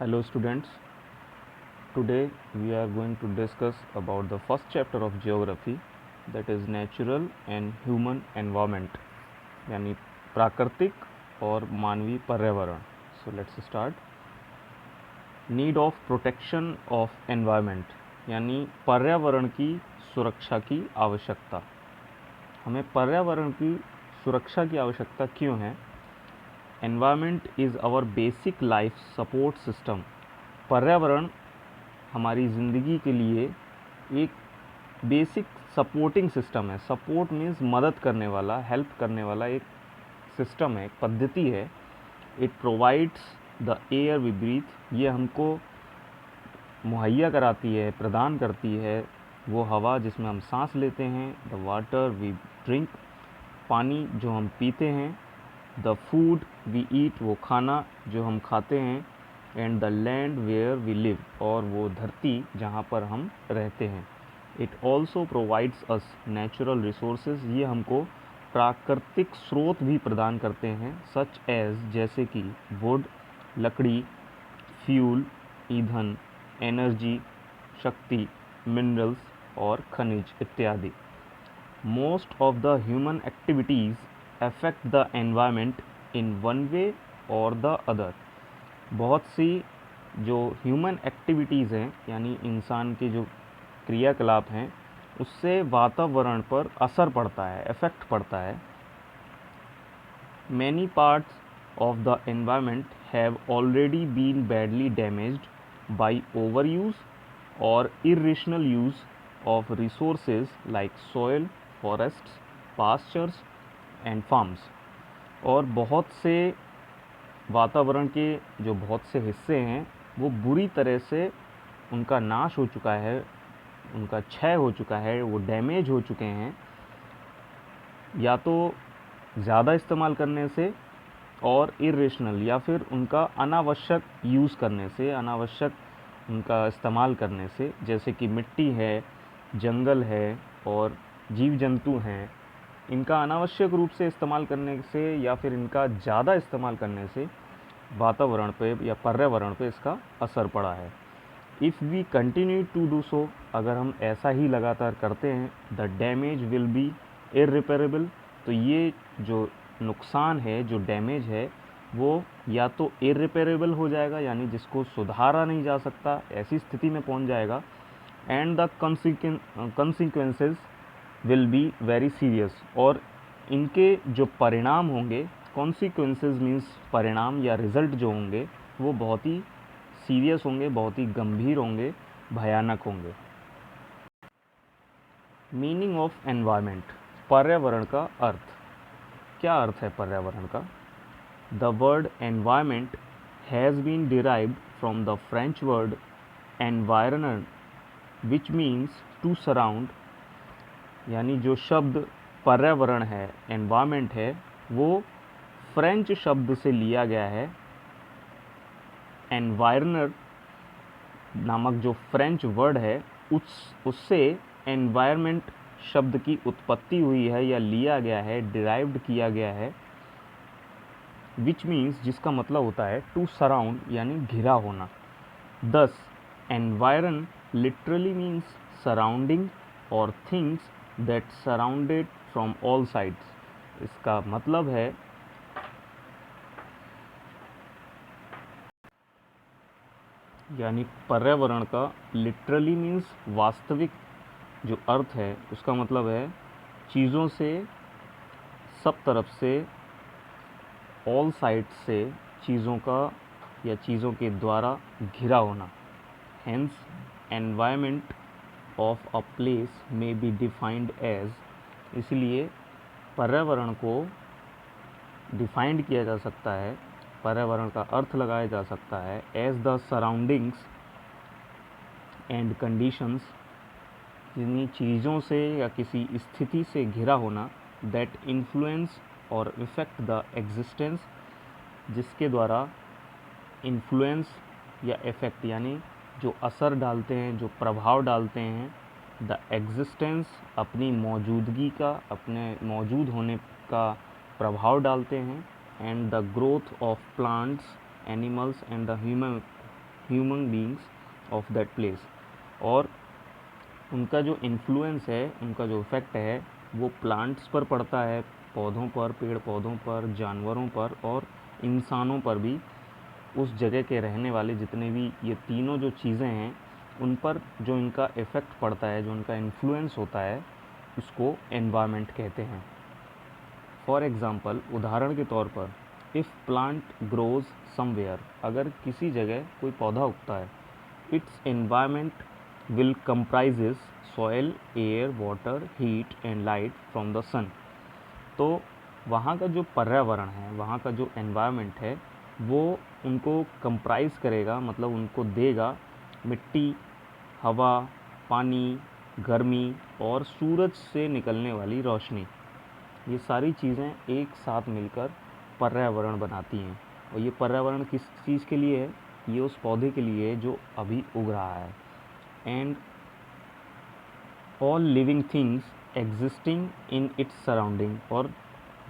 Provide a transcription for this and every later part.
Hello students, today we are going to discuss about the first chapter of geography, that is natural and human environment, यानी प्राकृतिक और मानवीय पर्यावरण. So let's start. Need of protection of environment, यानी पर्यावरण की सुरक्षा की आवश्यकता. हमें पर्यावरण की सुरक्षा की आवश्यकता क्यों है? Environment is our basic life support system. पर्यावरण हमारी ज़िंदगी के लिए एक बेसिक सपोर्टिंग सिस्टम है. सपोर्ट मीन्स मदद करने वाला, हेल्प करने वाला एक सिस्टम है, एक पद्धति है. It provides the air we breathe, ये हमको मुहैया कराती है, प्रदान करती है वो हवा जिसमें हम सांस लेते हैं. द वाटर वी ड्रिंक, पानी जो हम पीते हैं. द फूड वी ईट, वो खाना जो हम खाते हैं. And the land where we live, और वो धरती जहाँ पर हम रहते हैं. It also provides us natural resources, ये हमको प्राकृतिक स्रोत भी प्रदान करते हैं. सच एज, जैसे कि वुड लकड़ी, फ्यूल ईंधन, एनर्जी शक्ति, मिनरल्स और खनिज इत्यादि. Most of the human activities affect the environment in one way और द अदर. बहुत सी जो ह्यूमन एक्टिविटीज़ हैं, यानी इंसान के जो क्रियाकलाप हैं, उससे वातावरण पर असर पड़ता है, इफ़ेक्ट पड़ता है. Many parts of the environment have already been badly damaged by overuse और irrational use of resources like soil, forests, pastures and farms. और बहुत से वातावरण के जो बहुत से हिस्से हैं वो बुरी तरह से उनका नाश हो चुका है, उनका क्षय हो चुका है, वो डैमेज हो चुके हैं, या तो ज़्यादा इस्तेमाल करने से और इर्रेशनल, या फिर उनका अनावश्यक यूज़ करने से, अनावश्यक उनका इस्तेमाल करने से. जैसे कि मिट्टी है, जंगल है और जीव जंतु हैं, इनका अनावश्यक रूप से इस्तेमाल करने से या फिर इनका ज़्यादा इस्तेमाल करने से वातावरण पे या पर्यावरण पे इसका असर पड़ा है. If we continue to do so, अगर हम ऐसा ही लगातार करते हैं, the damage will be irreparable, तो ये जो नुकसान है, जो डैमेज है, वो या तो इररिपेरेबल हो जाएगा, यानी जिसको सुधारा नहीं जा सकता, ऐसी स्थिति में पहुंच जाएगा. And the consequences will be very serious, और इनके जो परिणाम होंगे, कॉन्सिक्वेंसेस मीन्स परिणाम या रिज़ल्ट जो होंगे, वो बहुत ही सीरियस होंगे, बहुत ही गंभीर होंगे, भयानक होंगे. मीनिंग ऑफ एनवायरनमेंट, पर्यावरण का अर्थ. क्या अर्थ है पर्यावरण का? The word environment has been derived from the French word environner which means to surround, यानी जो शब्द पर्यावरण है, एनवायरनमेंट है, वो फ्रेंच शब्द से लिया गया है. एनवायरनर नामक जो फ्रेंच वर्ड है, उससे एनवायरनमेंट शब्द की उत्पत्ति हुई है या लिया गया है, डिराइव्ड किया गया है. विच मीन्स, जिसका मतलब होता है टू सराउंड, यानी घिरा होना. दस एनवायरन लिटरली मीन्स सराउंडिंग और things that surrounded from all sides. इसका मतलब है यानी पर्यावरण का लिटरली मीन्स वास्तविक जो अर्थ है, उसका मतलब है चीज़ों से, सब तरफ से, ऑल साइड्स से चीज़ों का या चीज़ों के द्वारा घिरा होना. Hence environment of a place में बी डिफाइंड एज, इसलिए पर्यावरण को डिफाइंड किया जा सकता है, पर्यावरण का अर्थ लगाया जा सकता है as the surroundings and conditions, जिन्हीं चीज़ों से या किसी स्थिति से घिरा होना, दैट इन्फ्लुएंस और इफ़ेक्ट द एग्जिस्टेंस, जिसके द्वारा इन्फ्लुएंस या इफ़ेक्ट, यानी जो असर डालते हैं, जो प्रभाव डालते हैं, द एग्जिस्टेंस, अपनी मौजूदगी का, अपने मौजूद होने का प्रभाव डालते हैं. And the growth of plants, animals and the human human beings of that place, और उनका जो इन्फ्लुएंस है, उनका जो इफ़ेक्ट है वो प्लांट्स पर पड़ता है, पौधों पर, पेड़ पौधों पर, जानवरों पर और इंसानों पर भी। उस जगह के रहने वाले जितने भी ये तीनों जो चीज़ें हैं उन पर जो इनका इफ़ेक्ट पड़ता है, जो उनका इन्फ्लुएंस होता है, उसको एनवायरनमेंट कहते हैं। फॉर एग्ज़ाम्पल, उदाहरण के तौर पर, इफ़ प्लांट ग्रोज समवेयर, अगर किसी जगह कोई पौधा उगता है, its environment will comprises soil, air, water, heat and light from the sun. तो वहाँ का जो पर्यावरण है, वहाँ का जो एनवायरनमेंट है, वो उनको कंप्राइज करेगा, मतलब उनको देगा मिट्टी, हवा, पानी, गर्मी और सूरज से निकलने वाली रोशनी। ये सारी चीज़ें एक साथ मिलकर पर्यावरण बनाती हैं। और ये पर्यावरण किस चीज़ के लिए है? ये उस पौधे के लिए है जो अभी उग रहा है। And all living things existing in its surrounding, और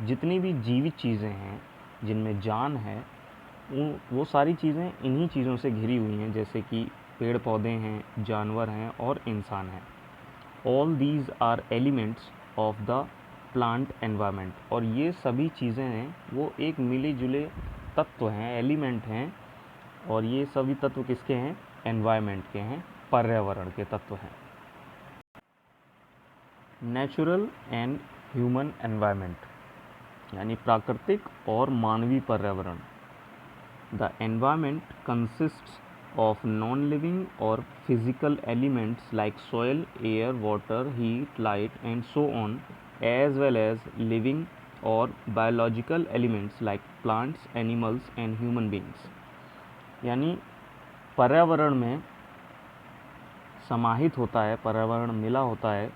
जितनी भी जीवित चीज़ें हैं जिनमें जान है, वो सारी चीज़ें इन्हीं चीज़ों से घिरी हुई हैं, जैसे कि पेड़ पौधे हैं, जानवर हैं और इंसान हैं। All these are elements of the plant environment, और ये सभी चीज़ें हैं वो एक मिले जुले तत्व हैं, एलिमेंट हैं। और ये सभी तत्व किसके हैं? एनवायरनमेंट के हैं, पर्यावरण के तत्व हैं। नेचुरल एंड ह्यूमन एनवायरनमेंट, यानी प्राकृतिक और मानवीय पर्यावरण। The environment consists of non-living or physical elements like soil, air, water, heat, light and so on, as well as living or biological elements like plants, animals and human beings। यानी पर्यावरण में समाहित होता है, पर्यावरण मिला होता है,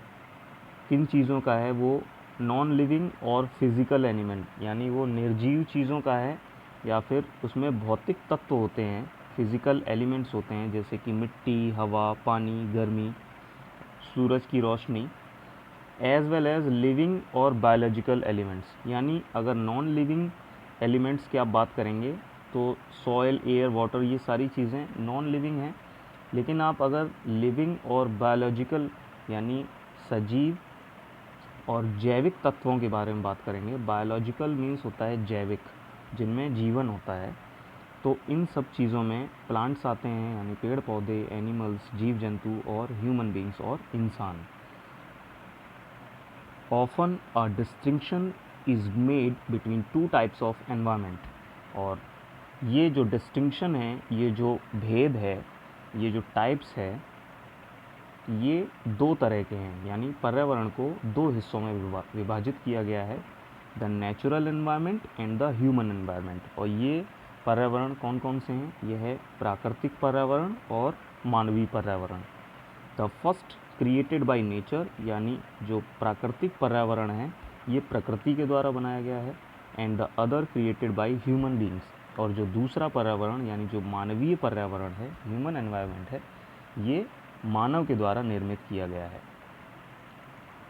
किन चीज़ों का है? वो नॉन लिविंग और फिज़िकल एलिमेंट, यानी वो निर्जीव चीज़ों का है, या फिर उसमें भौतिक तत्व होते हैं, फिज़िकल एलिमेंट्स होते हैं, जैसे कि मिट्टी, हवा, पानी, गर्मी, सूरज की रोशनी, एज वेल एज लिविंग और बायोलॉजिकल एलिमेंट्स। यानी अगर नॉन लिविंग एलिमेंट्स की आप बात करेंगे तो सॉयल, एयर, वाटर, ये सारी चीज़ें नॉन लिविंग हैं। लेकिन आप अगर लिविंग और बायोलॉजिकल यानी सजीव और जैविक तत्वों के बारे में बात करेंगे, बायोलॉजिकल मीन्स होता है जैविक, जिनमें जीवन होता है, तो इन सब चीज़ों में प्लांट्स आते हैं, यानी पेड़ पौधे, एनिमल्स, जीव जंतु और ह्यूमन बींग्स और इंसान। Often a distinction is made between two types of environment, और ये जो डिस्टिंक्शन है, ये जो भेद है, ये जो टाइप्स है, ये दो तरह के हैं। यानी पर्यावरण को दो हिस्सों में विभाजित किया गया है, the natural environment and the human environment. और ये पर्यावरण कौन कौन से हैं? ये है प्राकृतिक पर्यावरण और मानवीय पर्यावरण। The first created by nature, यानी जो प्राकृतिक पर्यावरण है ये प्रकृति के द्वारा बनाया गया है, and the other created by human beings, और जो दूसरा पर्यावरण यानी जो मानवीय पर्यावरण है, ह्यूमन एनवायरनमेंट है, ये मानव के द्वारा निर्मित किया गया है।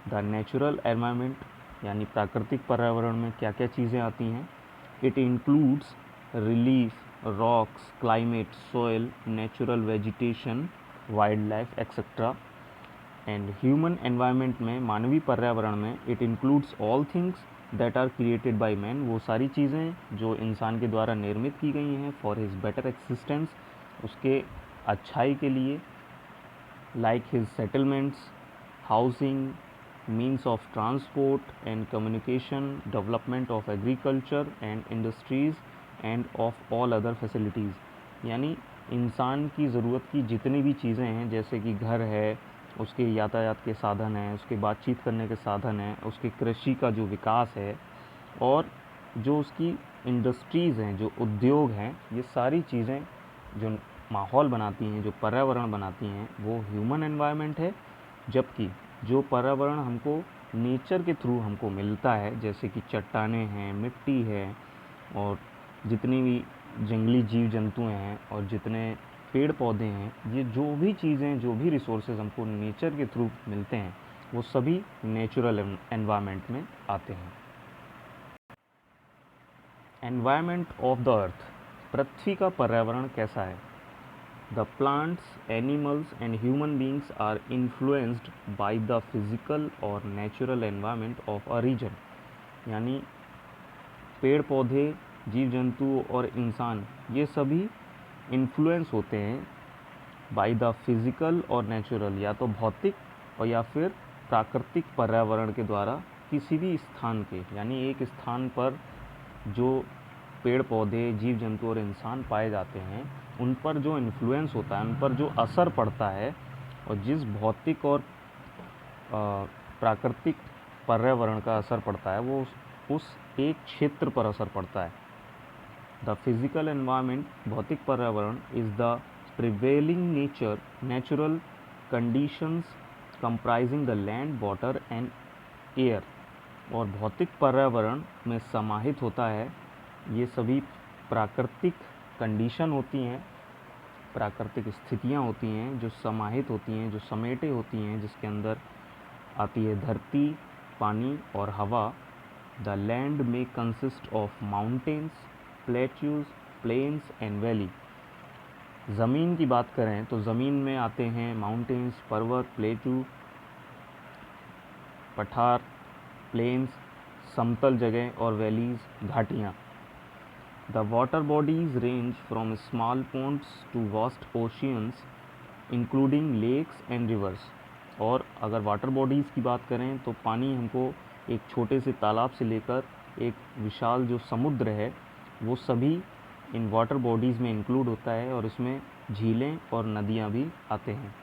द नेचुरल एनवायरनमेंट यानी प्राकृतिक पर्यावरण में क्या क्या चीज़ें आती हैं? It includes relief, rocks, climate, soil, natural vegetation, wild life etcetera. And human environment में, मानवीय पर्यावरण में, it includes all things that are created by man, वो सारी चीज़ें जो इंसान के द्वारा निर्मित की गई हैं फॉर हिज बेटर एक्सिस्टेंस, उसके अच्छाई के लिए, like his settlements, housing, means of transport and communication, development of agriculture and industries and of all other facilities। यानी इंसान की ज़रूरत की जितनी भी चीज़ें हैं, जैसे कि घर है, उसके यातायात के साधन हैं, उसके बातचीत करने के साधन हैं, उसकी कृषि का जो विकास है, और जो उसकी इंडस्ट्रीज़ हैं, जो उद्योग हैं, ये सारी चीज़ें जो माहौल बनाती हैं, जो पर्यावरण बनाती हैं, वो ह्यूमन एनवायरनमेंट है। जबकि जो पर्यावरण हमको नेचर के थ्रू हमको मिलता है, जैसे कि चट्टानें हैं, मिट्टी है, और जितनी भी जंगली जीव जंतु हैं और जितने पेड़ पौधे हैं, ये जो भी चीज़ें, जो भी रिसोर्सेज हमको नेचर के थ्रू मिलते हैं, वो सभी नेचुरल एनवायरनमेंट में आते हैं। एनवायरनमेंट ऑफ द अर्थ, पृथ्वी का पर्यावरण कैसा है? The plants, animals and human beings are influenced by the physical और natural environment of a region. यानी पेड़ पौधे, जीव जंतु और इंसान ये सभी इन्फ्लुएंस होते हैं बाय द फिजिकल और नेचुरल, या तो भौतिक और या फिर प्राकृतिक पर्यावरण के द्वारा किसी भी स्थान के। यानी एक स्थान पर जो पेड़ पौधे, जीव जंतु और इंसान पाए जाते हैं उन पर जो इन्फ्लुएंस होता है, उन पर जो असर पड़ता है, और जिस भौतिक और प्राकृतिक पर्यावरण का असर पड़ता है वो उस एक क्षेत्र पर असर पड़ता है। द फिजिकल एनवायरनमेंट, भौतिक पर्यावरण, is the prevailing natural conditions comprising the land, water and air. और भौतिक पर्यावरण में समाहित होता है ये सभी प्राकृतिक कंडीशन होती हैं, प्राकृतिक स्थितियाँ होती हैं जो समाहित होती हैं, जो समेटे होती हैं, जिसके अंदर आती है धरती, पानी और हवा। द लैंड में consist of mountains, plateaus, plains and valley. ज़मीन की बात करें तो ज़मीन में आते हैं माउंटेन्स, पर्वत, प्लेट्यू, पठार, प्लेन्स, समतल जगह, और वैलीज़, घाटियाँ। The water bodies range from small ponds to vast oceans including lakes and rivers. और अगर वाटर बॉडीज़ की बात करें तो पानी हमको एक छोटे से तालाब से लेकर एक विशाल जो समुद्र है वो सभी इन वाटर बॉडीज़ में इंक्लूड होता है, और इसमें झीलें और नदियाँ भी आते हैं।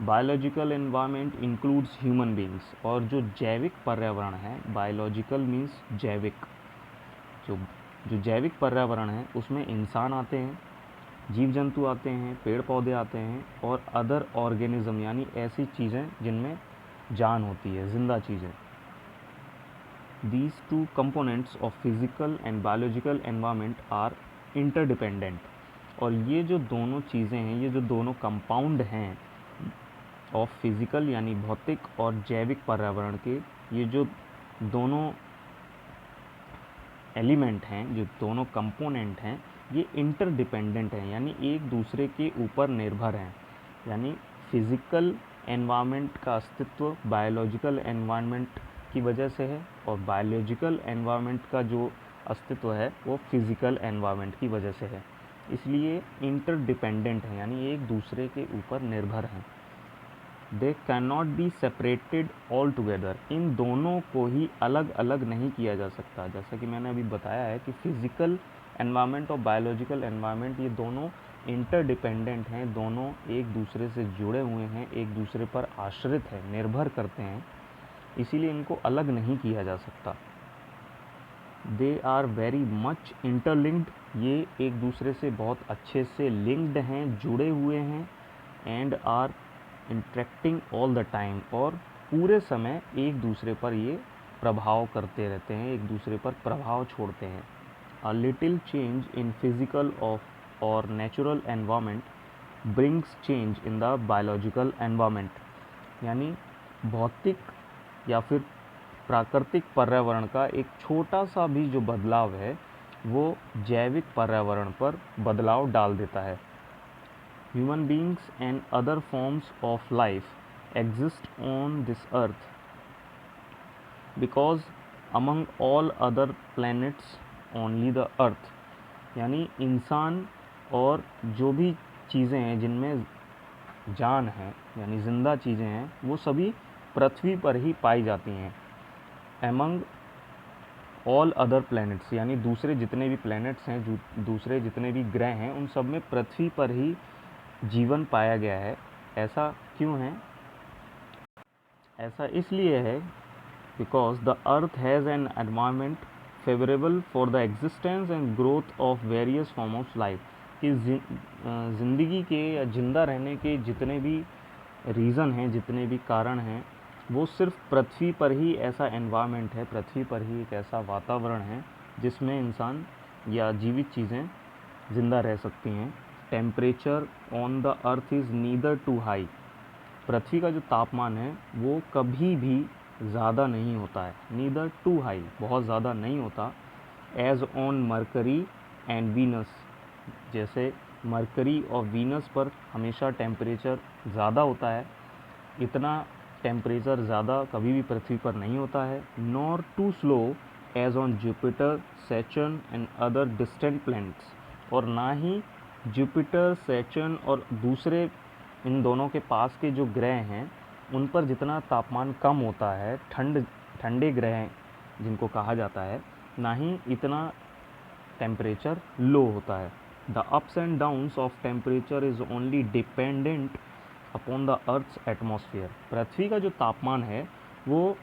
Biological environment includes human beings. और जो जैविक पर्यावरण है, बायोलॉजिकल मीन्स जैविक, जो जो जैविक पर्यावरण है उसमें इंसान आते हैं, जीव जंतु आते हैं, पेड़ पौधे आते हैं, और अदर ऑर्गेनिज्म यानी ऐसी चीज़ें जिनमें जान होती है, जिंदा चीज़ें। These two components of physical and biological environment are interdependent. और ये जो दोनों चीज़ें हैं, ये जो दोनों कंपाउंड हैं ऑफ फिज़िकल यानी भौतिक और जैविक पर्यावरण के, ये जो दोनों एलिमेंट हैं, जो दोनों कंपोनेंट हैं, ये इंटरडिपेंडेंट हैं, यानी एक दूसरे के ऊपर निर्भर हैं। यानी फिज़िकल एनवायरनमेंट का अस्तित्व बायोलॉजिकल एनवायरनमेंट की वजह से है, और बायोलॉजिकल एनवायरनमेंट का जो अस्तित्व है वो फिज़िकल एनवायरनमेंट की वजह से है। इसलिए इंटरडिपेंडेंट हैं, यानी एक दूसरे के ऊपर निर्भर हैं। They can not be separated all together. इन दोनों को ही अलग अलग नहीं किया जा सकता। जैसा कि मैंने अभी बताया है कि फिज़िकल एनवायरनमेंट और बायोलॉजिकल एनवायरनमेंट ये दोनों इंटरडिपेंडेंट हैं, दोनों एक दूसरे से जुड़े हुए हैं, एक दूसरे पर आश्रित हैं, निर्भर करते हैं, इसीलिए इनको अलग नहीं किया जा सकता। They are very much interlinked. ये एक दूसरे से बहुत अच्छे से लिंक्ड हैं, जुड़े हुए हैं। And are interacting all the time. और पूरे समय एक दूसरे पर ये प्रभाव करते रहते हैं, एक दूसरे पर प्रभाव छोड़ते हैं। A little change in physical of और natural environment brings change in the biological environment. यानी भौतिक या फिर प्राकृतिक पर्यावरण का एक छोटा सा भी जो बदलाव है वो जैविक पर्यावरण पर बदलाव डाल देता है। Human beings and other forms of life exist on this earth because among all other planets only the earth। यानी इंसान और जो भी चीज़ें हैं जिनमें जान है यानी ज़िंदा चीज़ें हैं वो सभी पृथ्वी पर ही पाई जाती हैं। among ऑल अदर प्लैनेट्स यानी दूसरे जितने भी प्लैनेट्स हैं, जो दूसरे जितने भी ग्रह हैं, उन सब में पृथ्वी पर ही जीवन पाया गया है। ऐसा क्यों है? ऐसा इसलिए है because the earth has an environment favourable for the existence and growth of various form of life. कि ज़िंदगी के या ज़िंदा रहने के जितने भी रीज़न हैं, जितने भी कारण हैं, वो सिर्फ पृथ्वी पर ही ऐसा एनवायरनमेंट है, पृथ्वी पर ही एक ऐसा वातावरण है जिसमें इंसान या जीवित चीज़ें ज़िंदा रह सकती हैं। Temperature on the earth is neither too high. पृथ्वी का जो तापमान है वो कभी भी ज़्यादा नहीं होता है, नीदर टू हाई, बहुत ज़्यादा नहीं होता। As on Mercury and Venus, जैसे मरकरी और वीनस पर हमेशा टेम्परेचर ज़्यादा होता है, इतना टेम्परेचर ज़्यादा कभी भी पृथ्वी पर नहीं होता है। Nor too slow as on Jupiter, Saturn and other distant planets, और ना ही जुपिटर, सैटर्न और दूसरे इन दोनों के पास के जो ग्रह हैं उन पर जितना तापमान कम होता है, ठंडे ग्रह जिनको कहा जाता है, ना ही इतना टेम्परेचर लो होता है। The ups and downs of temperature is only dependent upon the earth's atmosphere. पृथ्वी का जो तापमान है वो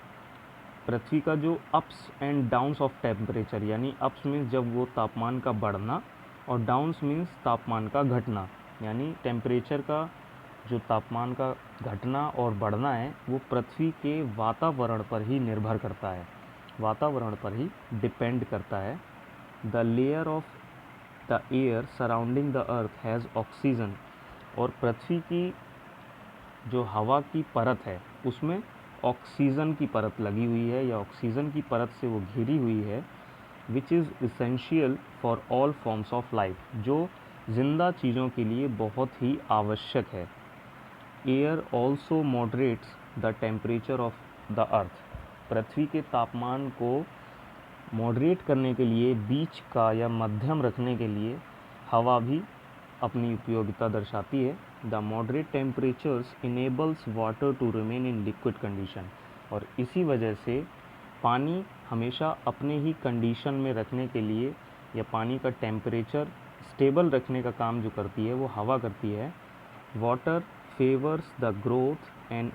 पृथ्वी का जो ups and downs of temperature, यानी अप्स मीन्स जब वो तापमान का बढ़ना और डाउन्स मीन्स तापमान का घटना, यानी टेम्परेचर का जो तापमान का घटना और बढ़ना है वो पृथ्वी के वातावरण पर ही निर्भर करता है, वातावरण पर ही डिपेंड करता है। The layer of the air surrounding the earth has oxygen, और पृथ्वी की जो हवा की परत है उसमें ऑक्सीजन की परत लगी हुई है या ऑक्सीजन की परत से वो घिरी हुई है, which is essential for all forms of life, जो जिंदा चीज़ों के लिए बहुत ही आवश्यक है। Air also moderates the temperature of the earth, पृथ्वी के तापमान को मॉडरेट करने के लिए, बीच का या मध्यम रखने के लिए हवा भी अपनी उपयोगिता दर्शाती है। The moderate temperatures enables water to remain in liquid condition, और इसी वजह से पानी हमेशा अपने ही कंडीशन में रखने के लिए या पानी का टेम्परेचर स्टेबल रखने का काम जो करती है वो हवा करती है। Water favours the growth and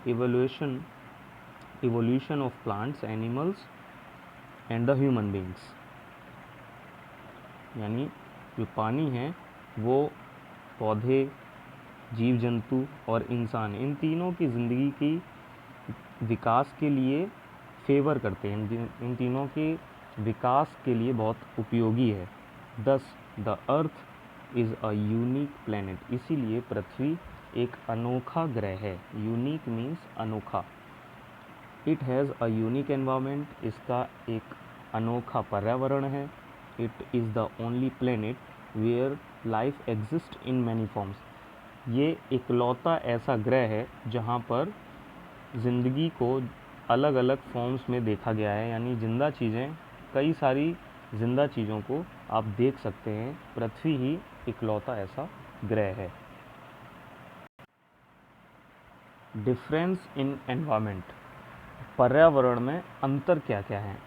evolution of plants, animals and the human beings, यानी जो पानी है वो पौधे, जीव जंतु और इंसान, इन तीनों की ज़िंदगी की विकास के लिए फेवर करते हैं, इन तीनों के विकास के लिए बहुत उपयोगी है। Thus the earth is a unique planet, इसीलिए पृथ्वी एक अनोखा ग्रह है। यूनिक मीन्स अनोखा। It has a unique environment, इसका एक अनोखा पर्यावरण है। It is the only planet where life exist in many forms, ये इकलौता ऐसा ग्रह है जहाँ पर ज़िंदगी को अलग अलग फॉर्म्स में देखा गया है, यानी जिंदा चीज़ें, कई सारी जिंदा चीज़ों को आप देख सकते हैं। पृथ्वी ही इकलौता ऐसा ग्रह है। डिफरेंस इन एनवायरनमेंट, पर्यावरण में अंतर क्या क्या है।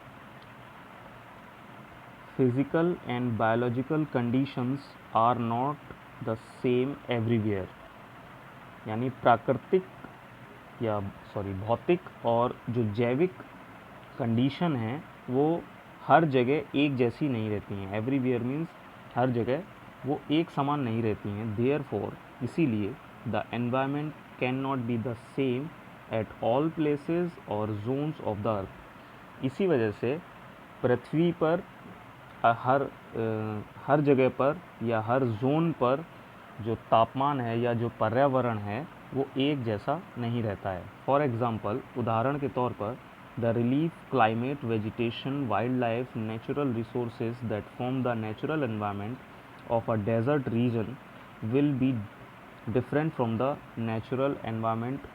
Physical and biological conditions are not the same everywhere, यानी भौतिक और जो जैविक कंडीशन है वो हर जगह एक जैसी नहीं रहती हैं। एवरीवेयर मीन्स हर जगह वो एक समान नहीं रहती हैं। देयरफॉर, इसीलिए the environment can not be the same at all places और जोन्स ऑफ द अर्थ, इसी वजह से पृथ्वी पर हर जगह पर या हर जोन पर जो तापमान है या जो पर्यावरण है वो एक जैसा नहीं रहता है। फॉर एग्ज़ाम्पल, उदाहरण के तौर पर, the relief, climate, vegetation, wild life, natural resources that form the natural environment of a desert region will be different from the natural environment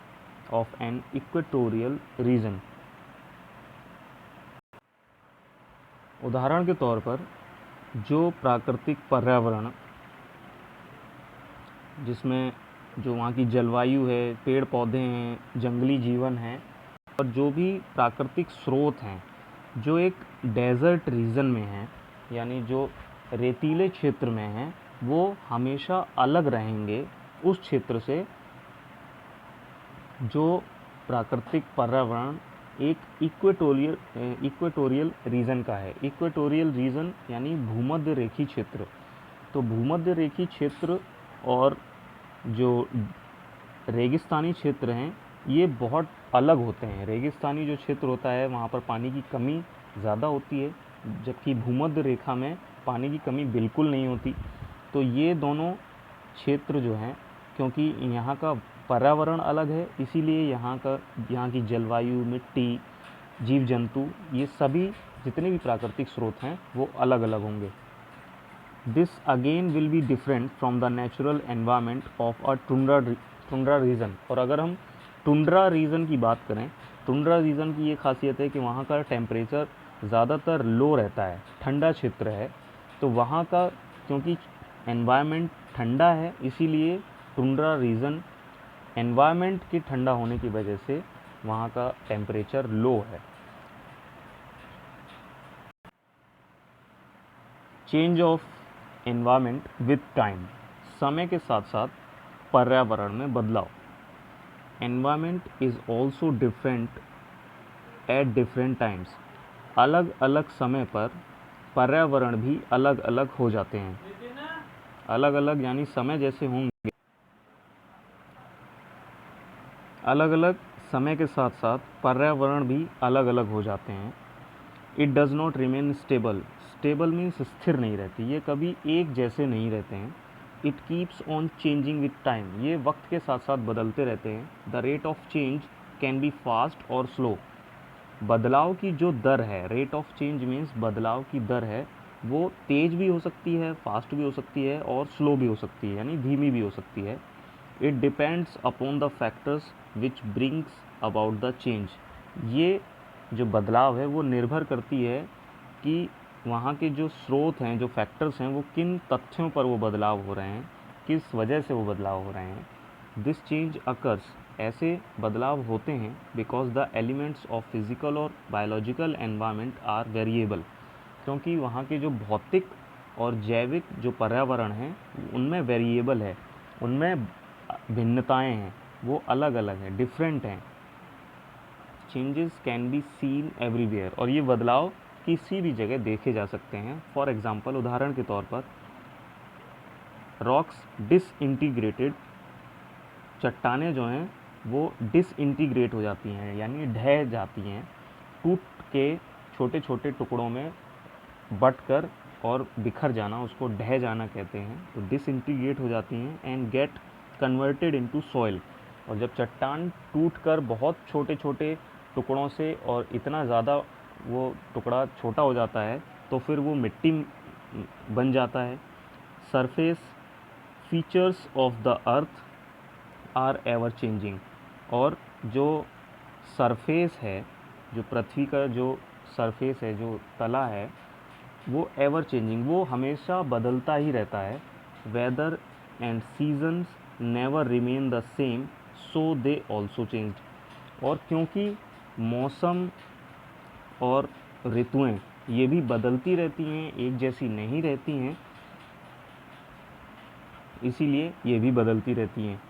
of an equatorial region. उदाहरण के तौर पर, जो प्राकृतिक पर्यावरण जिसमें जो वहाँ की जलवायु है, पेड़ पौधे हैं, जंगली जीवन है और जो भी प्राकृतिक स्रोत हैं जो एक डेजर्ट रीजन में हैं, यानी जो रेतीले क्षेत्र में हैं, वो हमेशा अलग रहेंगे उस क्षेत्र से जो प्राकृतिक पर्यावरण एक इक्वेटोरियल रीजन का है। इक्वेटोरियल रीजन यानी भूमध्य रेखी क्षेत्र। तो भूमध्य रेखी क्षेत्र और जो रेगिस्तानी क्षेत्र हैं ये बहुत अलग होते हैं। रेगिस्तानी जो क्षेत्र होता है वहाँ पर पानी की कमी ज़्यादा होती है, जबकि भूमध्य रेखा में पानी की कमी बिल्कुल नहीं होती। तो ये दोनों क्षेत्र जो हैं, क्योंकि यहाँ का पर्यावरण अलग है, इसीलिए यहाँ की जलवायु, मिट्टी, जीव जंतु, ये सभी जितने भी प्राकृतिक स्रोत हैं वो अलग अलग होंगे। This again will be different from the natural environment of a tundra region. और अगर हम टुंड्रा रीजन की बात करें, टुंड्रा रीजन की ये खासियत है कि वहाँ का टेम्परेचर ज़्यादातर लो रहता है, ठंडा क्षेत्र है। तो वहाँ का क्योंकि एनवायरनमेंट ठंडा है, इसीलिए टुंड्रा रीजन एनवायरनमेंट के ठंडा होने की वजह से वहाँ का टेम्परेचर लो है। Change of environment with time, समय के साथ साथ पर्यावरण में बदलाव। Environment is also different at different times, अलग अलग समय पर पर्यावरण भी अलग अलग हो जाते हैं। अलग अलग यानी समय जैसे होंगे, अलग अलग समय के साथ साथ पर्यावरण भी अलग अलग हो जाते हैं। It does not remain stable, stable means स्थिर नहीं रहती, ये कभी एक जैसे नहीं रहते हैं। It keeps on changing with time, ये वक्त के साथ साथ बदलते रहते हैं। The rate of change can be fast और स्लो, बदलाव की जो दर है, रेट ऑफ चेंज मीन्स बदलाव की दर है, वो तेज़ भी हो सकती है, फास्ट भी हो सकती है और स्लो भी हो सकती है, यानी धीमी भी हो सकती है। It depends upon the factors which brings about the change, ये जो बदलाव है वो निर्भर करती है कि वहाँ के जो स्रोत हैं, जो फैक्टर्स हैं, वो किन तथ्यों पर वो बदलाव हो रहे हैं, किस वजह से वो बदलाव हो रहे हैं। दिस चेंज अकर्स, ऐसे बदलाव होते हैं because the elements of physical और बायोलॉजिकल एनवायरनमेंट आर वेरिएबल, क्योंकि वहाँ के जो भौतिक और जैविक जो पर्यावरण हैं उनमें वेरिएबल है, उनमें भिन्नताएं हैं, वो अलग अलग हैं, डिफरेंट हैं। Changes can be seen everywhere, और ये बदलाव किसी भी जगह देखे जा सकते हैं। फॉर एग्जांपल, उदाहरण के तौर पर रॉक्स डिसइंटीग्रेटेड, चट्टानें जो हैं वो डिसइंटीग्रेट हो जाती हैं यानी ढह जाती हैं, टूट के छोटे छोटे टुकड़ों में बट कर और बिखर जाना, उसको ढह जाना कहते हैं। तो डिसइंटीग्रेट हो जाती हैं and get converted into soil, और जब चट्टान टूट कर बहुत छोटे छोटे टुकड़ों से और इतना ज़्यादा वो टुकड़ा छोटा हो जाता है तो फिर वो मिट्टी बन जाता है। Surface features of the earth are ever changing, और जो सरफेस है, जो पृथ्वी का जो सरफेस है, जो तला है, वो एवर चेंजिंग, वो हमेशा बदलता ही रहता है। Weather and seasons never remain the same, so they also changed, और क्योंकि मौसम और ऋतुएं ये भी बदलती रहती हैं, एक जैसी नहीं रहती हैं, इसीलिए ये भी बदलती रहती हैं।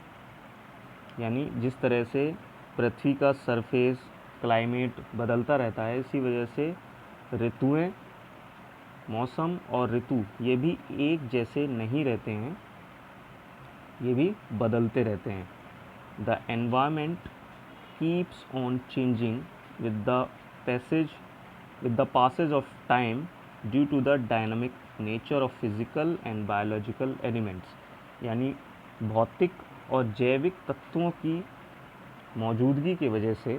यानी जिस तरह से पृथ्वी का सरफेस, क्लाइमेट बदलता रहता है, इसी वजह से ऋतुएं, मौसम और ऋतु ये भी एक जैसे नहीं रहते हैं, ये भी बदलते रहते हैं। The environment keeps on changing with the passage with the passage of time due to the dynamic nature of physical and biological elements, यानी भौतिक और जैविक तत्वों की मौजूदगी की वजह से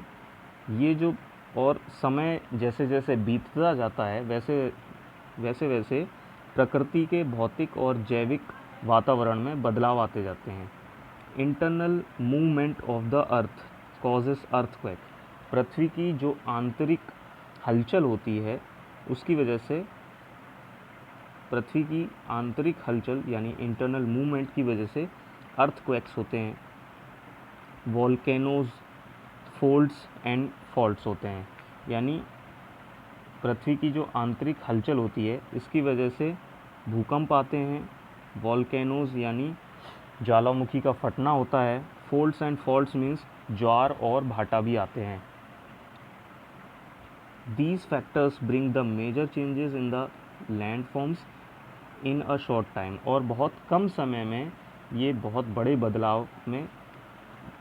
ये जो, और समय जैसे जैसे बीतता जाता है वैसे वैसे प्रकृति के भौतिक और जैविक वातावरण में बदलाव आते जाते हैं। Internal movement of the earth causes earthquake, पृथ्वी की जो आंतरिक हलचल होती है उसकी वजह से, पृथ्वी की आंतरिक हलचल यानी इंटरनल मूवमेंट की वजह से अर्थक्वेक्स होते हैं। वोल्केनोज, फोल्ड्स एंड फॉल्ट्स होते हैं, यानी पृथ्वी की जो आंतरिक हलचल होती है इसकी वजह से भूकंप आते हैं। वोल्केनोज यानी ज्वालामुखी का फटना होता है। फोल्ड्स एंड फॉल्ट्स मीन्स ज्वार और भाटा भी आते हैं। These factors bring the major changes in the landforms in a short time, और बहुत कम समय में ये बहुत बड़े बदलाव में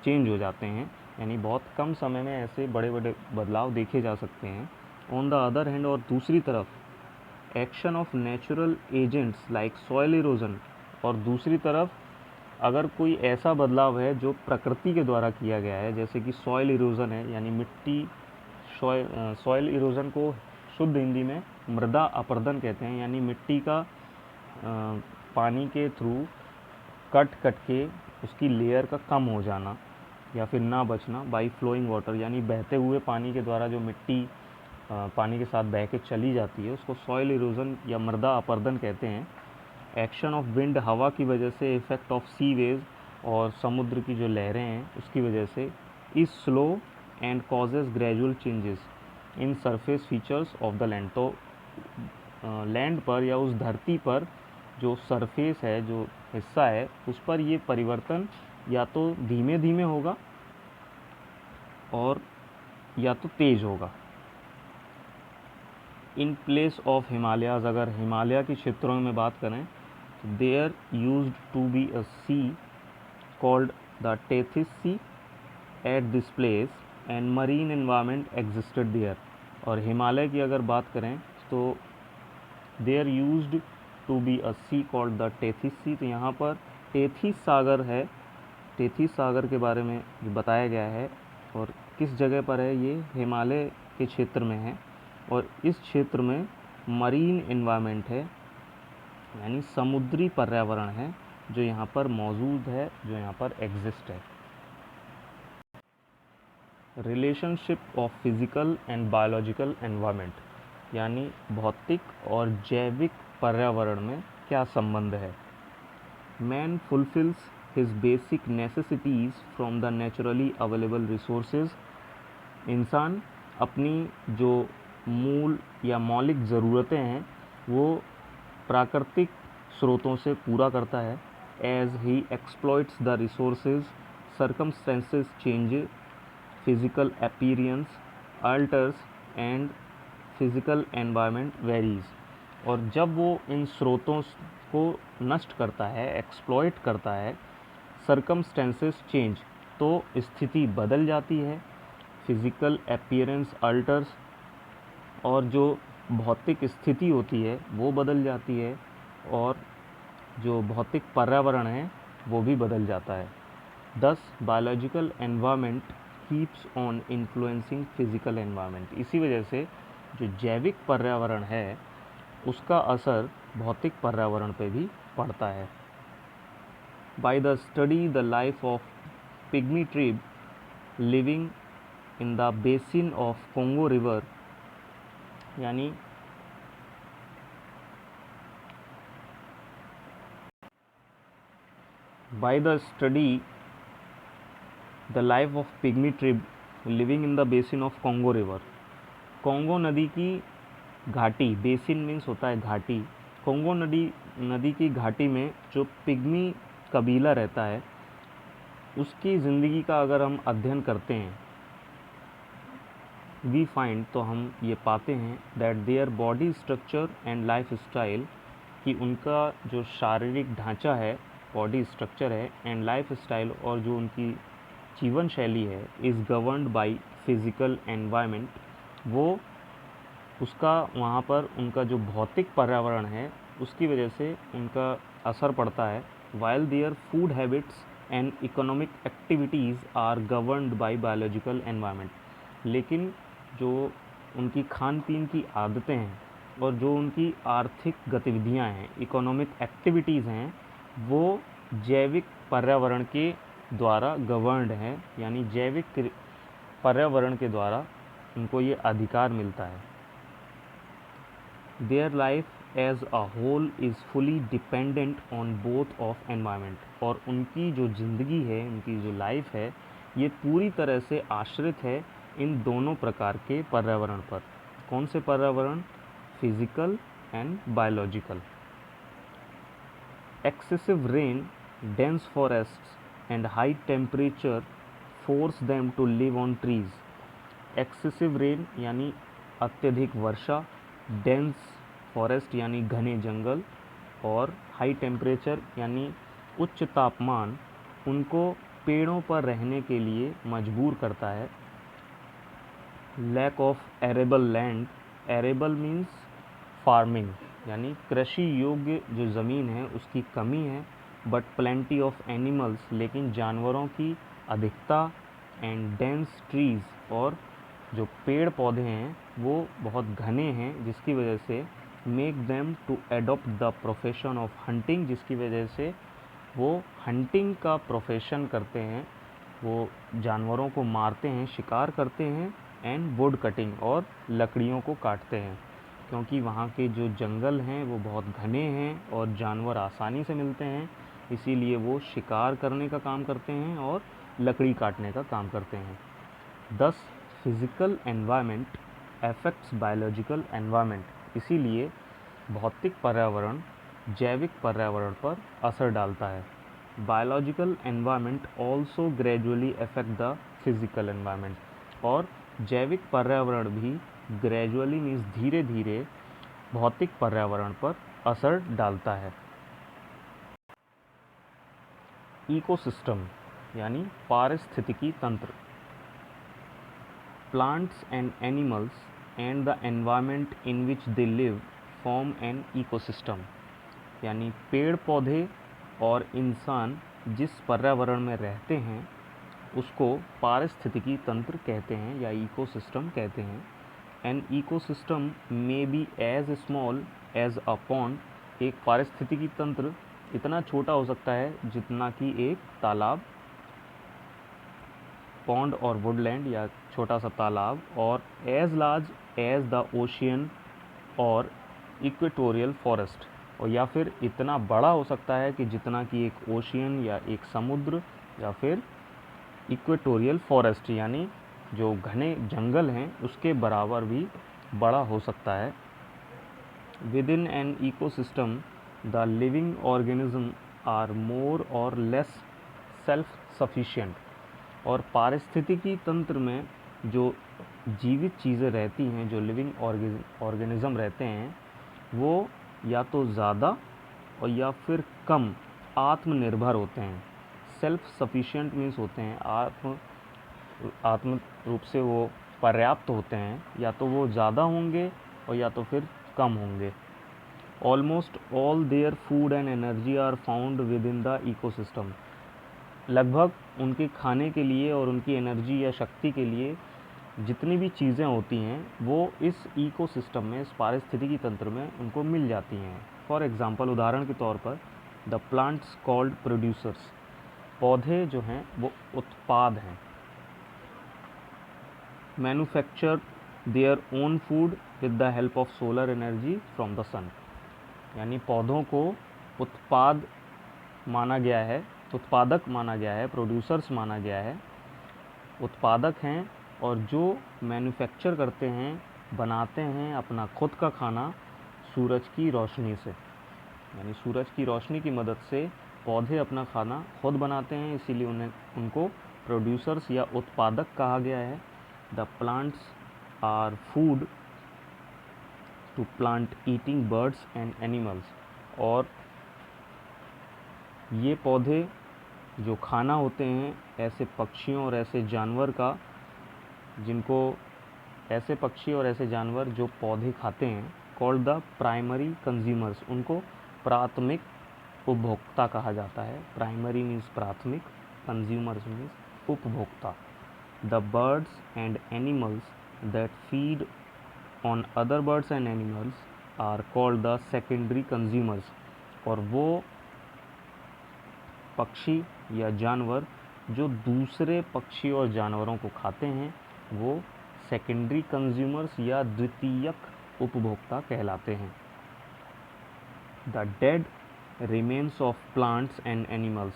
चेंज हो जाते हैं, यानी बहुत कम समय में ऐसे बड़े बड़े बदलाव देखे जा सकते हैं। ऑन द अदर हैंड, और दूसरी तरफ action of natural agents like soil erosion, और दूसरी तरफ अगर कोई ऐसा बदलाव है जो प्रकृति के द्वारा किया गया है, जैसे कि सॉइल इरोजन है, यानी मिट्टी, सॉइल इरोजन को शुद्ध हिंदी में मृदा अपरदन कहते हैं, यानी मिट्टी का पानी के थ्रू कट के उसकी लेयर का कम हो जाना या फिर ना बचना बाई फ्लोइंग वाटर, यानी बहते हुए पानी के द्वारा जो मिट्टी पानी के साथ बह के चली जाती है उसको सॉइल इरोजन या मृदा अपरदन कहते हैं। एक्शन ऑफ विंड, हवा की वजह से, इफ़ेक्ट ऑफ सी वेव और समुद्र की जो लहरें हैं उसकी वजह से, is slow and causes gradual changes in surface features of the land. तो लैंड पर या उस धरती पर जो सरफेस है, जो हिस्सा है, उस पर ये परिवर्तन या तो धीमे धीमे होगा और या तो तेज होगा। इन प्लेस ऑफ हिमालयाज़, अगर हिमालय के क्षेत्रों में बात करें तो there used to be a sea called the Tethys sea at this place and marine environment existed there. और हिमालय की अगर बात करें तो there used to be a sea called the Tethys sea, तो यहाँ पर टेथिस सागर है। टेथिस सागर के बारे में जो बताया गया है और किस जगह पर है, ये हिमालय के क्षेत्र में है और इस क्षेत्र में मरीन एनवायरनमेंट है, यानी समुद्री पर्यावरण है जो यहाँ पर मौजूद है, जो यहाँ पर एग्जिस्ट है। Relationship of physical and biological environment, यानी भौतिक और जैविक पर्यावरण में क्या संबंध है। Man fulfils his basic necessities from the naturally available resources. इंसान अपनी जो मूल या मौलिक ज़रूरतें हैं वो प्राकृतिक स्रोतों से पूरा करता है। As he exploits the resources, circumstances change, physical appearance alters and physical environment varies. और जब वो इन स्रोतों को नष्ट करता है, एक्सप्लॉइट करता है, सर्कमस्टेंसेस चेंज, तो स्थिति बदल जाती है, फिजिकल अपीयरेंस अल्टर्स, और जो भौतिक स्थिति होती है वो बदल जाती है और जो भौतिक पर्यावरण है वो भी बदल जाता है। दस biological environment keeps on influencing physical environment. इसी वजह से जो जैविक पर्यावरण है उसका असर भौतिक पर्यावरण पे भी पड़ता है। By the study the life of pygmy tribe living in the basin of Congo river, यानी by the study the life of pygmy tribe living in the basin of Congo river. Congo नदी की घाटी, basin means होता है घाटी, Congo नदी की घाटी में जो पिग्मी कबीला रहता है उसकी ज़िंदगी का अगर हम अध्ययन करते हैं, वी फाइंड, तो हम ये पाते हैं that their body structure and life style, कि उनका जो शारीरिक ढांचा है, बॉडी स्ट्रक्चर है, एंड लाइफ स्टाइल, और जो उनकी जीवन शैली है, is governed bye physical environment. वो उसका वहाँ पर उनका जो भौतिक पर्यावरण है उसकी वजह से उनका असर पड़ता है। While their food habits and economic activities are governed by biological environment. लेकिन जो उनकी खान पीन की आदतें हैं और जो उनकी आर्थिक गतिविधियां हैं, इकोनॉमिक एक्टिविटीज़ हैं, वो जैविक पर्यावरण के द्वारा गवर्नड हैं, यानी जैविक पर्यावरण के द्वारा उनको ये अधिकार मिलता है। Their life as a whole is fully dependent on both of environment. और उनकी जो ज़िंदगी है, उनकी जो लाइफ है, ये पूरी तरह से आश्रित है इन दोनों प्रकार के पर्यावरण पर। कौन से पर्यावरण? Physical and biological. Excessive rain, dense forests and high temperature force them to live on trees. Excessive rain यानी अत्यधिक वर्षा, डेंस फॉरेस्ट यानी घने जंगल, और हाई टेम्परेचर यानी उच्च तापमान उनको पेड़ों पर रहने के लिए मजबूर करता है। Lack of arable land, arable means farming, यानी कृषि योग्य जो ज़मीन है उसकी कमी है। बट प्लेंटी ऑफ एनिमल्स, लेकिन जानवरों की अधिकता। एंड डेंस ट्रीज़, और जो पेड़ पौधे हैं वो बहुत घने हैं जिसकी वजह से make them to adopt the profession of hunting, जिसकी वजह से वो हंटिंग का प्रोफेशन करते हैं, वो जानवरों को मारते हैं, शिकार करते हैं, एंड वुड कटिंग और लकड़ियों को काटते हैं, क्योंकि वहाँ के जो जंगल हैं वो बहुत घने हैं और जानवर आसानी से मिलते हैं, इसीलिए वो शिकार करने का काम करते हैं और लकड़ी काटने का काम करते हैं। दस physical environment affects biological environment, इसीलिए भौतिक पर्यावरण जैविक पर्यावरण पर असर डालता है। Biological environment also gradually affect the physical environment, और जैविक पर्यावरण भी ग्रेजुअली मीन्स धीरे धीरे भौतिक पर्यावरण पर असर डालता है। इकोसिस्टम यानी पारिस्थितिकी तंत्र, plants and animals and the environment in which they live form an ecosystem, यानी पेड़ पौधे और इंसान जिस पर्यावरण में रहते हैं उसको पारिस्थितिकी तंत्र कहते हैं या इकोसिस्टम कहते हैं। An ecosystem may be as small as a pond, एक पारिस्थितिकी तंत्र इतना छोटा हो सकता है जितना कि एक तालाब, पॉन्ड और वुडलैंड या छोटा सा तालाब, और as large as the ocean और इक्वेटोरियल फॉरेस्ट, और या फिर इतना बड़ा हो सकता है कि जितना कि एक ओशियन या एक समुद्र या फिर इक्वेटोरियल फॉरेस्ट यानी जो घने जंगल हैं उसके बराबर भी बड़ा हो सकता है। Within an ecosystem the living organism are more और लेस सेल्फ सफिशिएंट, और पारिस्थितिकी तंत्र में जो जीवित चीज़ें रहती हैं, जो लिविंग ऑर्गेनिज्म रहते हैं, वो या तो ज़्यादा और या फिर कम आत्मनिर्भर होते हैं। सेल्फ सफिशिएंट मीन्स होते हैं आत्म रूप से वो पर्याप्त होते हैं, या तो वो ज़्यादा होंगे और या तो फिर कम होंगे। Almost all their food and energy are found within the ecosystem, लगभग उनके खाने के लिए और उनकी एनर्जी या शक्ति के लिए जितनी भी चीज़ें होती हैं वो इस इकोसिस्टम में, इस पारिस्थितिकी तंत्र में उनको मिल जाती हैं। फॉर एग्ज़ाम्पल, उदाहरण के तौर पर द प्लांट्स कॉल्ड प्रोड्यूसर्स, पौधे जो हैं वो उत्पाद हैं। Manufacture their own food with the help of solar energy from the sun, यानी पौधों को उत्पाद माना गया है, उत्पादक माना गया है, प्रोड्यूसर्स माना गया है, उत्पादक हैं, और जो मैन्युफैक्चर करते हैं, बनाते हैं अपना खुद का खाना सूरज की रोशनी से, यानी सूरज की रोशनी की मदद से पौधे अपना खाना खुद बनाते हैं, इसीलिए उनको प्रोड्यूसर्स या उत्पादक कहा गया है। The plants are food to plant eating birds and animals, और ये पौधे जो खाना होते हैं ऐसे पक्षियों और ऐसे जानवर का, जिनको ऐसे पक्षी और ऐसे जानवर जो पौधे खाते हैं, कॉल्ड द प्राइमरी कंज्यूमर्स, उनको प्राथमिक उपभोक्ता कहा जाता है। प्राइमरी मीन्स प्राथमिक, कंज्यूमर्स मीन्स उपभोक्ता। The birds and animals that feed on other birds and animals are called the secondary consumers, और वो पक्षी या जानवर जो दूसरे पक्षी और जानवरों को खाते हैं वो सेकेंडरी कंज्यूमर्स या द्वितीयक उपभोक्ता कहलाते हैं। The dead remains of plants and animals,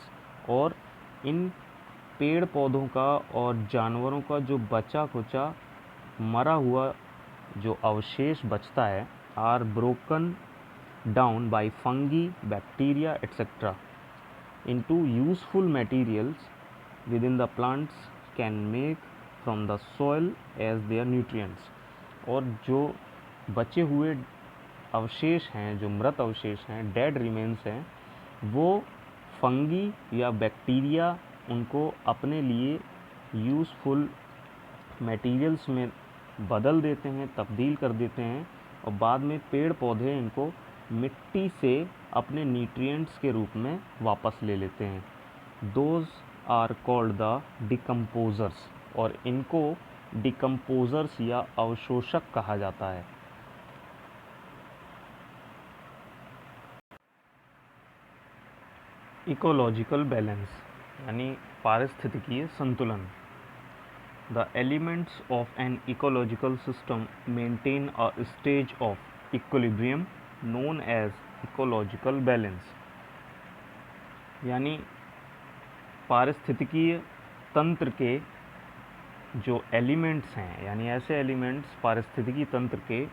और इन पेड़ पौधों का और जानवरों का जो बचा खुचा मरा हुआ जो अवशेष बचता है, are broken down by fungi, bacteria etcetera into useful materials within the plants can make from the soil as their nutrients, और जो बचे हुए अवशेष हैं, जो मृत अवशेष हैं, डेड रिमेन्स हैं, वो फंगी या बैक्टीरिया उनको अपने लिए यूज़फुल मटेरियल्स में बदल देते हैं, तब्दील कर देते हैं, और बाद में पेड़ पौधे इनको मिट्टी से अपने न्यूट्रिएंट्स के रूप में वापस ले लेते हैं। Those are called the decomposers, और इनको डिकम्पोजर्स या अवशोषक कहा जाता है। इकोलॉजिकल बैलेंस यानी पारिस्थितिकीय संतुलन। The elements of an ecological system maintain a stage of equilibrium known as ecological balance. यानी पारिस्थितिकीय तंत्र के जो एलिमेंट्स हैं, यानी ऐसे एलिमेंट्स पारिस्थितिकी तंत्र के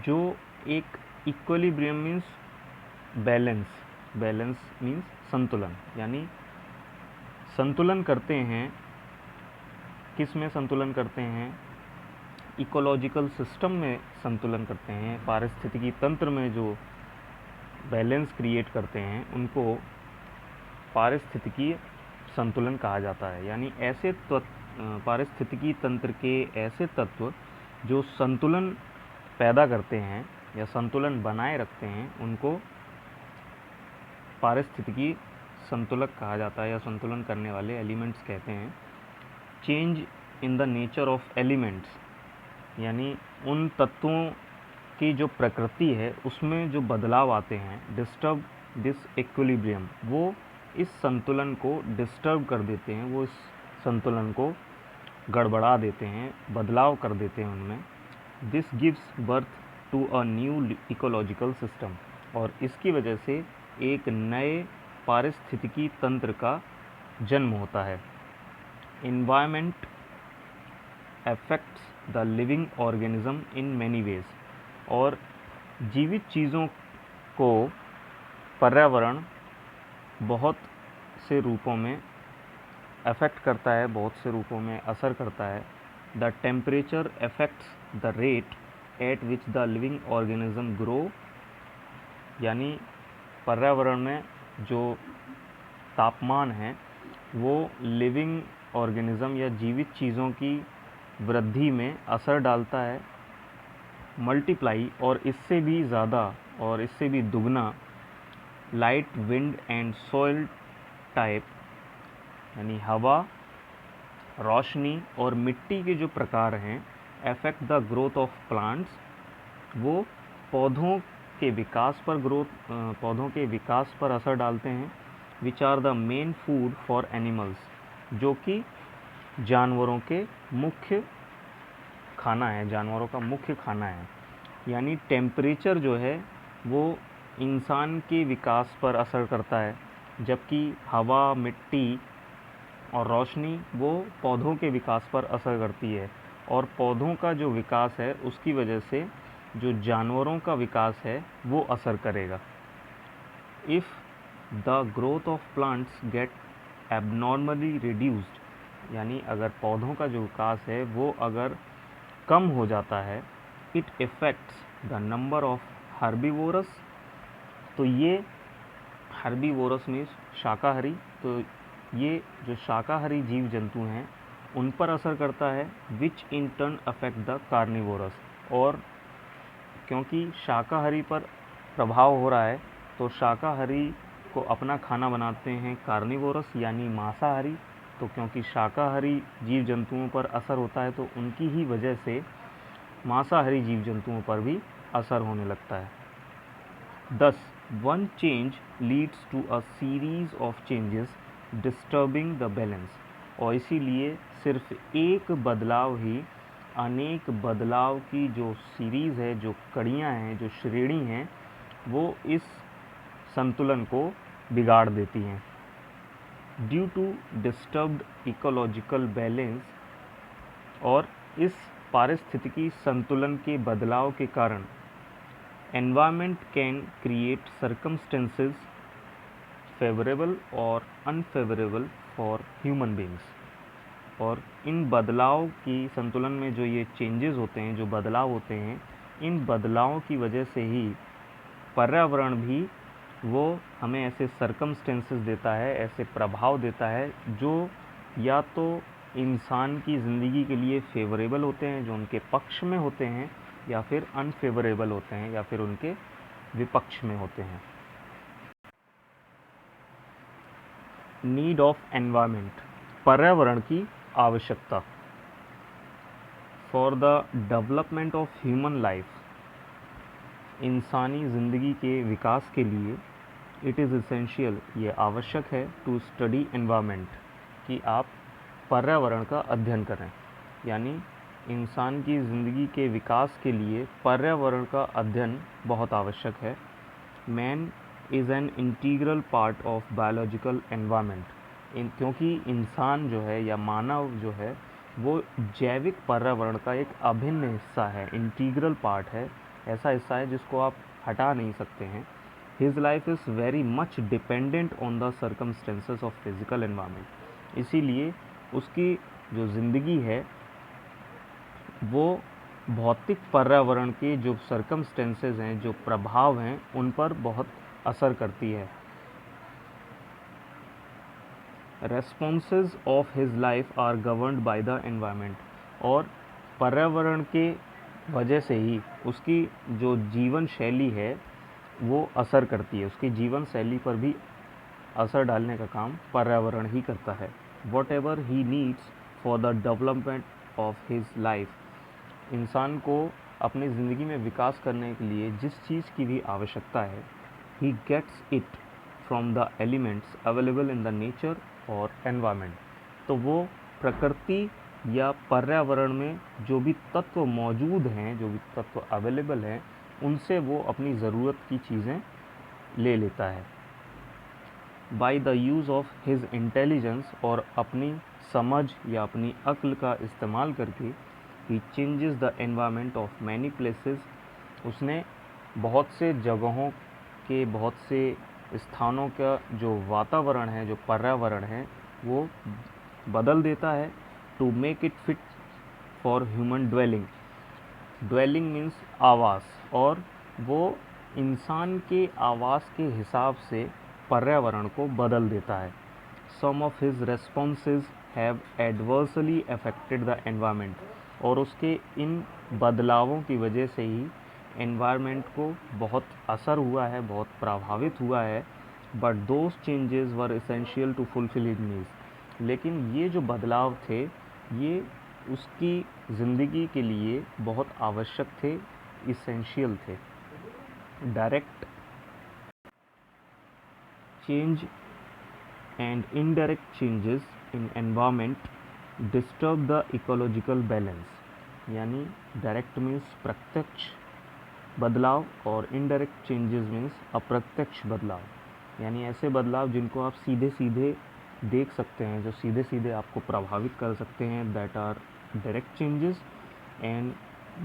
जो एक equilibrium means balance, balance means संतुलन, यानी संतुलन करते हैं। किस में संतुलन करते हैं? इकोलॉजिकल सिस्टम में संतुलन करते हैं। पारिस्थितिकी तंत्र में जो बैलेंस क्रिएट करते हैं उनको पारिस्थितिकीय संतुलन कहा जाता है। यानी ऐसे पारिस्थितिकी तंत्र के ऐसे तत्व जो संतुलन पैदा करते हैं या संतुलन बनाए रखते हैं उनको पारिस्थितिकी संतुलक कहा जाता है या संतुलन करने वाले एलिमेंट्स कहते हैं। Change in the nature of elements, यानी उन तत्वों की जो प्रकृति है उसमें जो बदलाव आते हैं, डिस्टर्ब दिस इक्विलिब्रियम, वो इस संतुलन को डिस्टर्ब कर देते हैं, वो इस संतुलन को गड़बड़ा देते हैं, बदलाव कर देते हैं उनमें। This gives birth to a new ecological system, और इसकी वजह से एक नए पारिस्थितिकी तंत्र का जन्म होता है। Environment affects the living organism in many ways, और जीवित चीज़ों को पर्यावरण बहुत से रूपों में अफेक्ट करता है, बहुत से रूपों में असर करता है। The temperature affects the rate at which the living organism grow, यानी पर्यावरण में जो तापमान है वो लिविंग ऑर्गेनिज्म या जीवित चीज़ों की वृद्धि में असर डालता है। मल्टीप्लाई, और इससे भी ज़्यादा और इससे भी दुगना, light, wind and soil type, यानी हवा, रोशनी और मिट्टी के जो प्रकार हैं, affect the growth of plants, वो पौधों के विकास पर असर डालते हैं। Which are the main food for animals, जो कि जानवरों के मुख्य खाना है, जानवरों का मुख्य खाना है। यानी टेम्परेचर जो है वो इंसान के विकास पर असर करता है, जबकि हवा, मिट्टी और रोशनी वो पौधों के विकास पर असर करती है, और पौधों का जो विकास है उसकी वजह से जो जानवरों का विकास है वो असर करेगा। If the growth of plants get abnormally reduced, यानी अगर पौधों का जो विकास है वो अगर कम हो जाता है, it affects the number of herbivores, तो ये हर्बीवोरस मीन्स शाकाहारी, तो ये जो शाकाहारी जीव जंतु हैं उन पर असर करता है। Which in turn affect the carnivorous, और क्योंकि शाकाहारी पर प्रभाव हो रहा है तो शाकाहारी को अपना खाना बनाते हैं कार्निवोरस यानी मांसाहारी। तो क्योंकि शाकाहारी जीव जंतुओं पर असर होता है तो उनकी ही वजह से मांसाहारी जीव जंतुओं पर भी असर होने लगता है। Thus, one change leads to a series of changes disturbing the balance, और इसीलिए सिर्फ एक बदलाव ही अनेक बदलाव की जो सीरीज़ है, जो कड़ियाँ हैं, जो श्रेणी हैं, वो इस संतुलन को बिगाड़ देती हैं। Due to disturbed ecological balance, और इस पारिस्थितिकी संतुलन के बदलाव के कारण environment can create circumstances favorable or unfavorable for human beings, और इन बदलाव की संतुलन में जो ये चेंजेस होते हैं, जो बदलाव होते हैं, इन बदलावों की वजह से ही पर्यावरण भी वो हमें ऐसे सर्कमस्टेंसेस देता है, ऐसे प्रभाव देता है जो या तो इंसान की ज़िंदगी के लिए फेवरेबल होते हैं, जो उनके पक्ष में होते हैं, या फिर अनफेवरेबल होते हैं, या फिर उनके विपक्ष में होते हैं। नीड ऑफ एनवायरनमेंट, पर्यावरण की आवश्यकता। For the development of human life, इंसानी ज़िंदगी के विकास के लिए इट इज़ इसेंशियल, ये आवश्यक है, टू स्टडी एनवायरनमेंट, कि आप पर्यावरण का अध्ययन करें। यानी इंसान की ज़िंदगी के विकास के लिए पर्यावरण का अध्ययन बहुत आवश्यक है। Man is an integral part of biological environment, क्योंकि इंसान जो है या मानव जो है वो जैविक पर्यावरण का एक अभिन्न हिस्सा है, इंटीग्रल पार्ट है, ऐसा हिस्सा है जिसको आप हटा नहीं सकते हैं। His life is very much dependent on the circumstances of physical environment, इसीलिए उसकी जो ज़िंदगी है वो भौतिक पर्यावरण के जो सर्कमस्टेंसेस हैं, जो प्रभाव हैं, उन पर बहुत असर करती है। Responses of his life are governed by the environment, और पर्यावरण के वजह से ही उसकी जो जीवन शैली है वो असर करती है, उसकी जीवन शैली पर भी असर डालने का काम पर्यावरण ही करता है। What ever he needs for the development of his life, इंसान को अपनी ज़िंदगी में विकास करने के लिए जिस चीज़ की भी आवश्यकता है, he gets it from the elements available in the nature और एनवायरनमेंट, तो वो प्रकृति या पर्यावरण में जो भी तत्व मौजूद हैं, जो भी तत्व अवेलेबल हैं, उनसे वो अपनी ज़रूरत की चीज़ें ले लेता है। By the use of his intelligence, और अपनी समझ या अपनी अक्ल का इस्तेमाल करके, he changes the environment of many places, उसने बहुत से जगहों के, बहुत से स्थानों का जो वातावरण है, जो पर्यावरण है, वो बदल देता है। To make it fit for human dwelling, dwelling means आवास, और वो इंसान के आवास के हिसाब से पर्यावरण को बदल देता है। Some of his responses have adversely affected the environment, और उसके इन बदलावों की वजह से ही एनवायरनमेंट को बहुत असर हुआ है, बहुत प्रभावित हुआ है। But those changes were essential to fulfil his needs, लेकिन ये जो बदलाव थे ये उसकी ज़िंदगी के लिए बहुत आवश्यक थे, इसेंशियल थे। Direct change and indirect changes in environment disturb the ecological balance, यानी डायरेक्ट मीन्स प्रत्यक्ष बदलाव और इनडायरेक्ट चेंजेस मीन्स अप्रत्यक्ष बदलाव, यानी ऐसे बदलाव जिनको आप सीधे सीधे देख सकते हैं, जो सीधे सीधे आपको प्रभावित कर सकते हैं, that are direct changes. And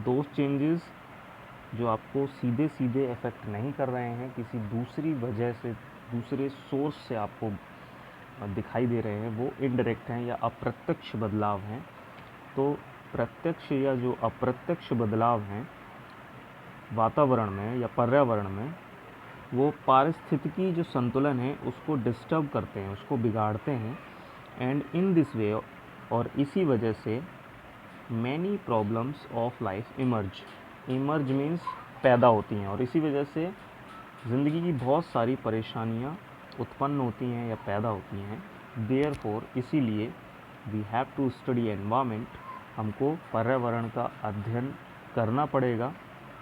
those changes जो आपको सीधे सीधे इफ़ेक्ट नहीं कर रहे हैं, किसी दूसरी वजह से, दूसरे सोर्स से आपको दिखाई दे रहे हैं, वो इनडायरेक्ट हैं या अप्रत्यक्ष बदलाव हैं। तो प्रत्यक्ष या जो अप्रत्यक्ष बदलाव हैं वातावरण में या पर्यावरण में, वो पारिस्थितिकी जो संतुलन है उसको डिस्टर्ब करते हैं, उसको बिगाड़ते हैं। एंड इन दिस वे, और इसी वजह से many problems of life emerge, emerge means पैदा होती हैं, और इसी वजह से ज़िंदगी की बहुत सारी परेशानियाँ उत्पन्न होती हैं या पैदा होती हैं। देयरफॉर, इसीलिए we have to study environment, हमको पर्यावरण का अध्ययन करना पड़ेगा।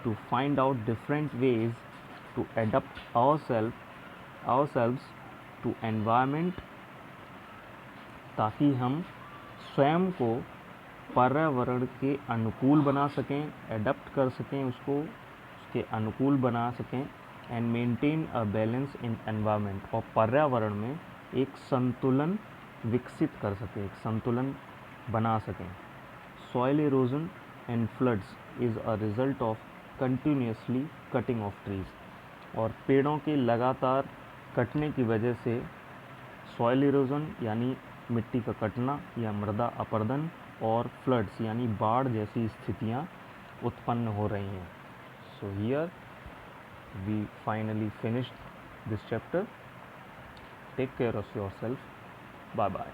To find out different ways to adapt ourselves to environment, ताकि हम स्वयं को पर्यावरण के अनुकूल बना सकें, एडप्ट कर सकें, उसको उसके अनुकूल बना सकें। And maintain a balance in environment, और पर्यावरण में एक संतुलन विकसित कर सकें, एक संतुलन बना सकें। Soil erosion and floods is a result of continuously cutting of trees, और पेड़ों के लगातार कटने की वजह से सॉइल इरोजन यानी मिट्टी का कटना या मृदा अपरदन, और फ्लड्स यानी बाढ़ जैसी स्थितियाँ उत्पन्न हो रही हैं। So here we finally finished this chapter. Take care of yourself. Bye bye.